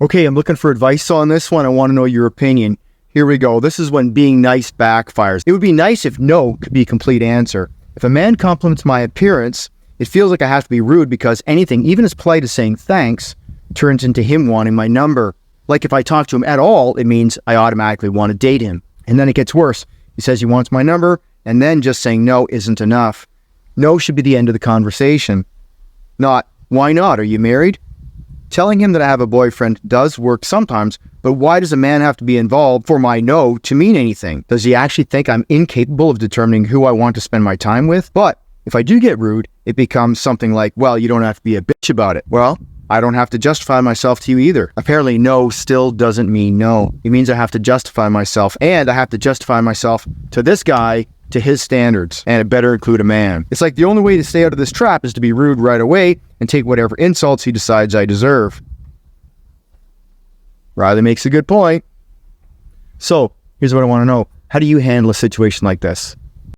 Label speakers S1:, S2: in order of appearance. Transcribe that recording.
S1: Okay, I'm looking for advice on this one. I want to know your opinion. Here we go. This is when being nice backfires. It would be nice if no could be a complete answer. If a man compliments my appearance, it feels like I have to be rude because anything, even as polite as saying thanks, turns into him wanting my number. Like if I talk to him at all, it means I automatically want to date him. And then it gets worse. He says he wants my number, and then just saying no isn't enough. No should be the end of the conversation. Not, why not? Are you married? Telling him that I have a boyfriend does work sometimes, but why does a man have to be involved for my no to mean anything? Does he actually think I'm incapable of determining who I want to spend my time with? But if I do get rude, it becomes something like, well, you don't have to be a bitch about it. Well, I don't have to justify myself to you either. Apparently, no still doesn't mean no. It means I have to justify myself, and I have to justify myself to this guy, to his standards, and it better include a man. It's like the only way to stay out of this trap is to be rude right away and take whatever insults he decides I deserve. Riley makes a good point. So, here's what I want to know. How do you handle a situation like this?